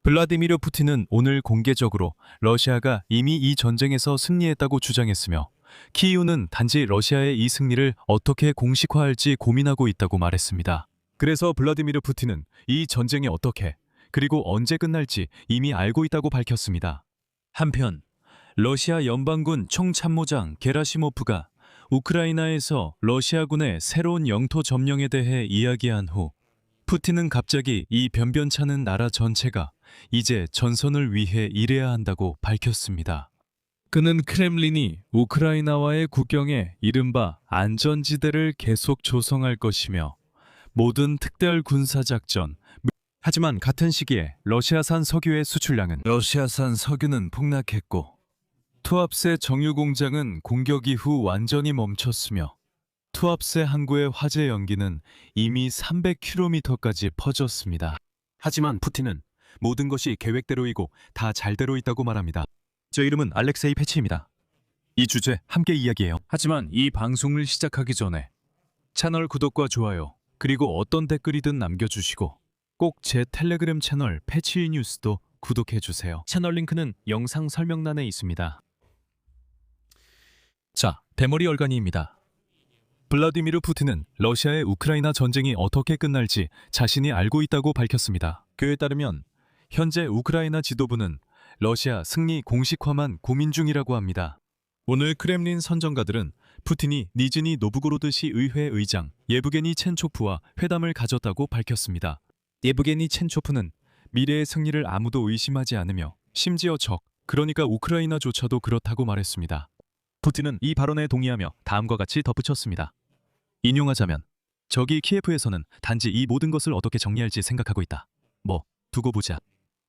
블라디미르 푸틴은 오늘 공개적으로 러시아가 이미 이 전쟁에서 승리했다고 주장했으며 키이우는 단지 러시아의 이 승리를 어떻게 공식화할지 고민하고 있다고 말했습니다. 그래서 블라디미르 푸틴은 이 전쟁이 어떻게 그리고 언제 끝날지 이미 알고 있다고 밝혔습니다. 한편 러시아 연방군 총참모장 게라시모프가 우크라이나에서 러시아군의 새로운 영토 점령에 대해 이야기한 후 푸틴은 갑자기 이 변변찮은 나라 전체가 이제 전선을 위해 일해야 한다고 밝혔습니다. 그는 크렘린이 우크라이나와의 국경에 이른바 안전지대를 계속 조성할 것이며 모든 특별 군사작전, 하지만 같은 시기에 러시아산 석유의 수출량은 폭락했고 투합세 정유 공장은 공격 이후 완전히 멈췄으며 투합세 항구의 화재 연기는 이미 300km까지 퍼졌습니다. 하지만 푸틴은 모든 것이 계획대로이고 다 잘되고 있다고 말합니다. 제 이름은 알렉세이 패치입니다. 이 주제 함께 이야기해요. 하지만 이 방송을 시작하기 전에 채널 구독과 좋아요 그리고 어떤 댓글이든 남겨주시고 꼭 제 텔레그램 채널 패치 뉴스도 구독해주세요. 채널 링크는 영상 설명란에 있습니다. 자, 대머리 얼간이입니다. 블라디미르 푸틴은 러시아의 우크라이나 전쟁이 어떻게 끝날지 자신이 알고 있다고 밝혔습니다. 그에 따르면 현재 우크라이나 지도부는 러시아 승리 공식화만 고민 중이라고 합니다. 오늘 크렘린 선정가들은 푸틴이 니즈니 노브고로드 시의회 의장 예브게니 첸초프와 회담을 가졌다고 밝혔습니다. 예브게니 첸초프는 미래의 승리를 아무도 의심하지 않으며 심지어 그러니까 우크라이나조차도 그렇다고 말했습니다. 푸틴은 이 발언에 동의하며 다음과 같이 덧붙였습니다. 인용하자면 저기 키예프에서는 단지 이 모든 것을 어떻게 정리할지 생각하고 있다. 두고 보자.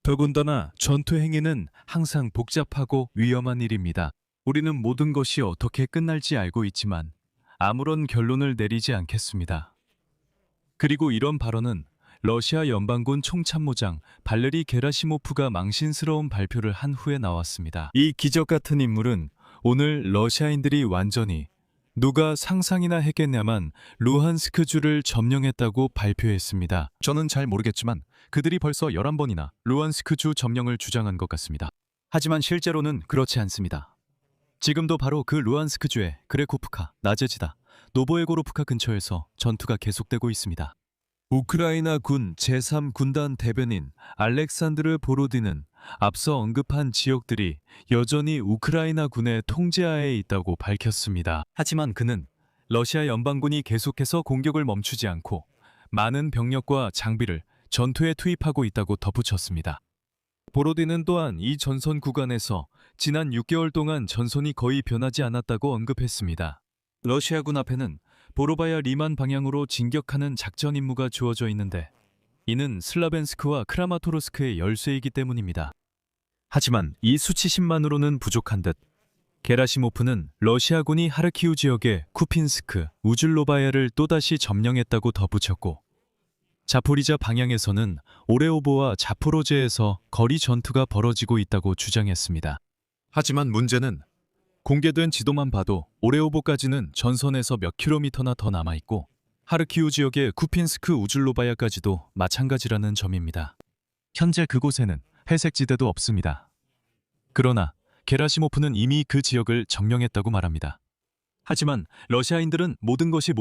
더군다나 전투 행위는 항상 복잡하고 위험한 일입니다. 우리는 모든 것이 어떻게 끝날지 알고 있지만 아무런 결론을 내리지 않겠습니다. 그리고 이런 발언은 러시아 연방군 총참모장 발레리 게라시모프가 망신스러운 발표를 한 후에 나왔습니다. 이 기적 같은 인물은 오늘 러시아인들이 완전히 누가 상상이나 했겠냐만 루한스크주를 점령했다고 발표했습니다. 저는 잘 모르겠지만 그들이 벌써 11번이나 루한스크주 점령을 주장한 것 같습니다. 하지만 실제로는 그렇지 않습니다. 지금도 바로 그 루한스크주의 그레코프카, 나제지다, 노보에고로프카 근처에서 전투가 계속되고 있습니다. 우크라이나 군 제3군단 대변인 알렉산드르 보로딘은 앞서 언급한 지역들이 여전히 우크라이나 군의 통제하에 있다고 밝혔습니다. 하지만 그는 러시아 연방군이 계속해서 공격을 멈추지 않고 많은 병력과 장비를 전투에 투입하고 있다고 덧붙였습니다. 보로딘은 또한 이 전선 구간에서 지난 6개월 동안 전선이 거의 변하지 않았다고 언급했습니다. 러시아군 앞에는 보로바야 리만 방향으로 진격하는 작전 임무가 주어져 있는데 이는 슬라벤스크와 크라마토르스크의 열쇠이기 때문입니다. 하지만 이 수치심만으로는 부족한 듯 게라시모프는 러시아군이 하르키우 지역의 쿠핀스크, 우즐로바야를 또다시 점령했다고 덧붙였고 자포리자 방향에서는 오레오보와 자포로제에서 거리 전투가 벌어지고 있다고 주장했습니다. 하지만 문제는 공개된 지도만 봐도 오레오보까지는 전선에서 몇 킬로미터나 더 남아있고 하르키우 지역의 쿠핀스크 우즐로바야까지도 마찬가지라는 점입니다. 현재 그곳에는 회색지대도 없습니다. 그러나 게라시모프는 이미 그 지역을 점령했다고 말합니다. 하지만 러시아인들은 모든 것이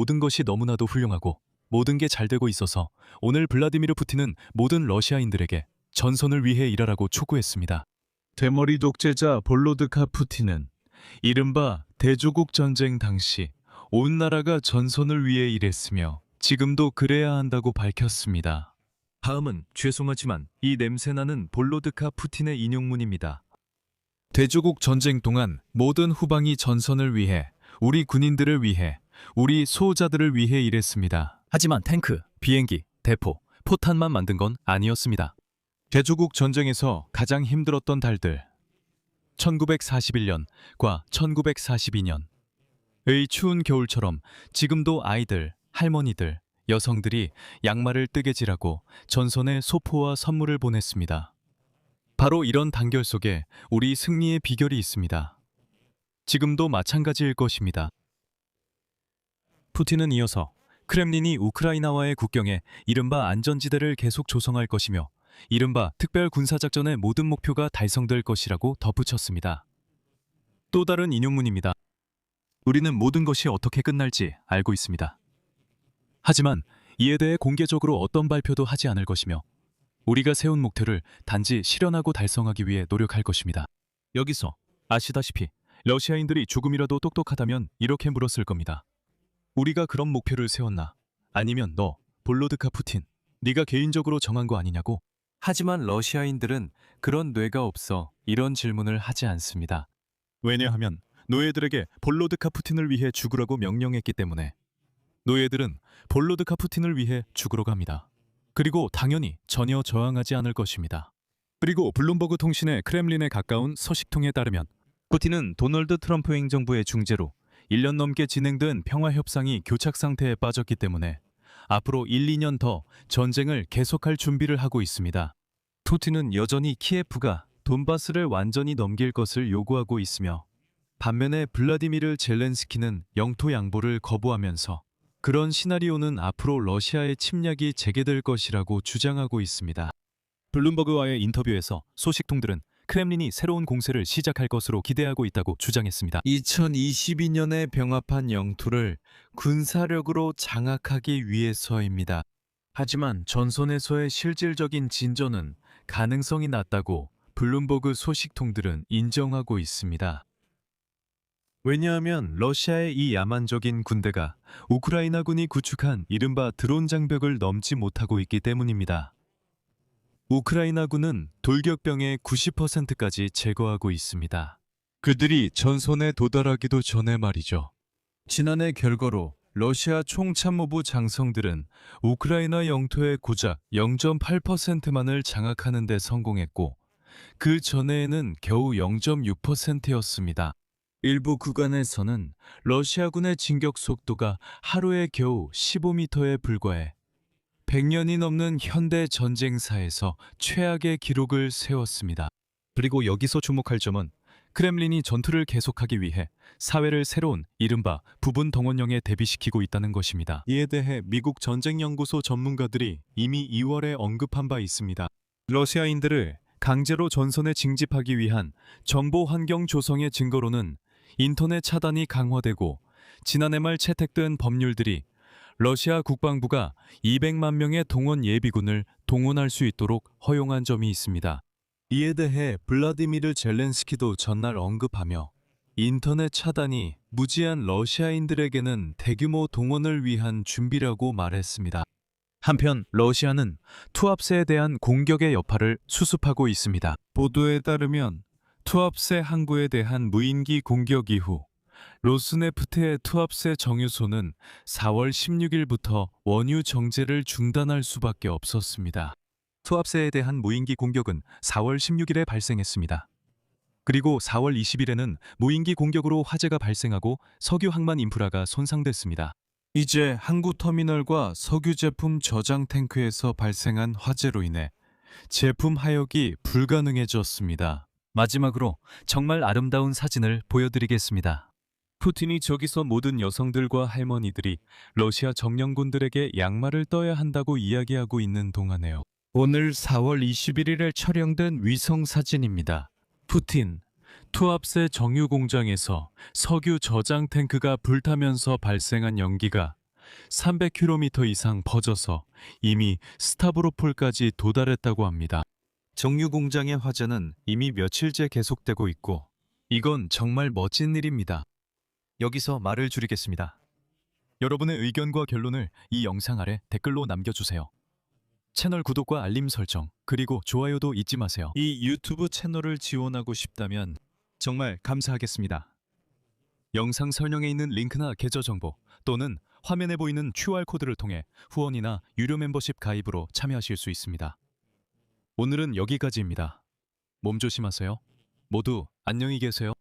너무나도 훌륭하고 모든 게 잘 되고 있어서 오늘 블라디미르 푸틴은 모든 러시아인들에게 전선을 위해 일하라고 촉구했습니다. 대머리 독재자 볼로드카 푸틴은 이른바 대조국 전쟁 당시 온 나라가 전선을 위해 일했으며 지금도 그래야 한다고 밝혔습니다. 다음은 죄송하지만 이 냄새나는 볼로드카 푸틴의 인용문입니다. 대조국 전쟁 동안 모든 후방이 전선을 위해, 우리 군인들을 위해, 우리 수호자들을 위해 일했습니다. 하지만 탱크, 비행기, 대포, 포탄만 만든 건 아니었습니다. 대조국 전쟁에서 가장 힘들었던 달들 1941년과 1942년의 추운 겨울처럼 지금도 아이들, 할머니들, 여성들이 양말을 뜨개질하고 전선에 소포와 선물을 보냈습니다. 바로 이런 단결 속에 우리 승리의 비결이 있습니다. 지금도 마찬가지일 것입니다. 푸틴은 이어서 크렘린이 우크라이나와의 국경에 이른바 안전지대를 계속 조성할 것이며 이른바 특별 군사작전의 모든 목표가 달성될 것이라고 덧붙였습니다. 또 다른 인용문입니다. 우리는 모든 것이 어떻게 끝날지 알고 있습니다. 하지만 이에 대해 공개적으로 어떤 발표도 하지 않을 것이며 우리가 세운 목표를 단지 실현하고 달성하기 위해 노력할 것입니다. 여기서 아시다시피 러시아인들이 조금이라도 똑똑하다면 이렇게 물었을 겁니다. 우리가 그런 목표를 세웠나? 아니면 너, 볼로드카 푸틴, 네가 개인적으로 정한 거 아니냐고? 하지만 러시아인들은 그런 뇌가 없어 이런 질문을 하지 않습니다. 왜냐하면 노예들에게 볼로드카 푸틴을 위해 죽으라고 명령했기 때문에. 노예들은 볼로드카 푸틴을 위해 죽으러 갑니다. 그리고 당연히 전혀 저항하지 않을 것입니다. 그리고 블룸버그 통신의 크렘린에 가까운 서식통에 따르면 푸틴은 도널드 트럼프 행정부의 중재로 1년 넘게 진행된 평화협상이 교착 상태에 빠졌기 때문에 앞으로 1, 2년 더 전쟁을 계속할 준비를 하고 있습니다. 푸틴은 여전히 키예프가 돈바스를 완전히 넘길 것을 요구하고 있으며 반면에 블라디미르 젤렌스키는 영토 양보를 거부하면서 그런 시나리오는 앞으로 러시아의 침략이 재개될 것이라고 주장하고 있습니다. 블룸버그와의 인터뷰에서 소식통들은 크렘린이 새로운 공세를 시작할 것으로 기대하고 있다고 주장했습니다. 2022년에 병합한 영토를 군사력으로 장악하기 위해서입니다. 하지만 전선에서의 실질적인 진전은 가능성이 낮다고 블룸버그 소식통들은 인정하고 있습니다. 왜냐하면 러시아의 이 야만적인 군대가 우크라이나군이 구축한 이른바 드론 장벽을 넘지 못하고 있기 때문입니다. 우크라이나군은 돌격병의 90%까지 제거하고 있습니다. 그들이 전선에 도달하기도 전에 말이죠. 지난해 결과로 러시아 총참모부 장성들은 우크라이나 영토의 고작 0.8%만을 장악하는 데 성공했고 그 전해에는 겨우 0.6%였습니다. 일부 구간에서는 러시아군의 진격 속도가 하루에 겨우 15m에 불과해 100년이 넘는 현대 전쟁사에서 최악의 기록을 세웠습니다. 그리고 여기서 주목할 점은 크렘린이 전투를 계속하기 위해 사회를 새로운 이른바 부분 동원령에 대비시키고 있다는 것입니다. 이에 대해 미국 전쟁연구소 전문가들이 이미 2월에 언급한 바 있습니다. 러시아인들을 강제로 전선에 징집하기 위한 정보 환경 조성의 증거로는 인터넷 차단이 강화되고 지난해 말 채택된 법률들이 러시아 국방부가 200만 명의 동원 예비군을 동원할 수 있도록 허용한 점이 있습니다. 이에 대해 블라디미르 젤렌스키도 전날 언급하며 인터넷 차단이 무지한 러시아인들에게는 대규모 동원을 위한 준비라고 말했습니다. 한편 러시아는 투합세에 대한 공격의 여파를 수습하고 있습니다. 보도에 따르면 투합세 항구에 대한 무인기 공격 이후 로스네프트의 투합세 정유소는 4월 16일부터 원유 정제를 중단할 수밖에 없었습니다. 투합세에 대한 무인기 공격은 4월 16일에 발생했습니다. 그리고 4월 20일에는 무인기 공격으로 화재가 발생하고 석유 항만 인프라가 손상됐습니다. 이제 항구 터미널과 석유 제품 저장 탱크에서 발생한 화재로 인해 제품 하역이 불가능해졌습니다. 마지막으로 정말 아름다운 사진을 보여드리겠습니다. 푸틴이 저기서 모든 여성들과 할머니들이 러시아 점령군들에게 양말을 떠야 한다고 이야기하고 있는 동안에요. 오늘 4월 21일에 촬영된 위성 사진입니다. 푸틴, 투합세 정유 공장에서 석유 저장 탱크가 불타면서 발생한 연기가 300km 이상 퍼져서 이미 스타브로폴까지 도달했다고 합니다. 정유 공장의 화재는 이미 며칠째 계속되고 있고 이건 정말 멋진 일입니다. 여기서 말을 줄이겠습니다. 여러분의 의견과 결론을 이 영상 아래 댓글로 남겨주세요. 채널 구독과 알림 설정, 그리고 좋아요도 잊지 마세요. 이 유튜브 채널을 지원하고 싶다면 정말 감사하겠습니다. 영상 설명에 있는 링크나 계좌 정보 또는 화면에 보이는 QR코드를 통해 후원이나 유료 멤버십 가입으로 참여하실 수 있습니다. 오늘은 여기까지입니다. 몸 조심하세요. 모두 안녕히 계세요.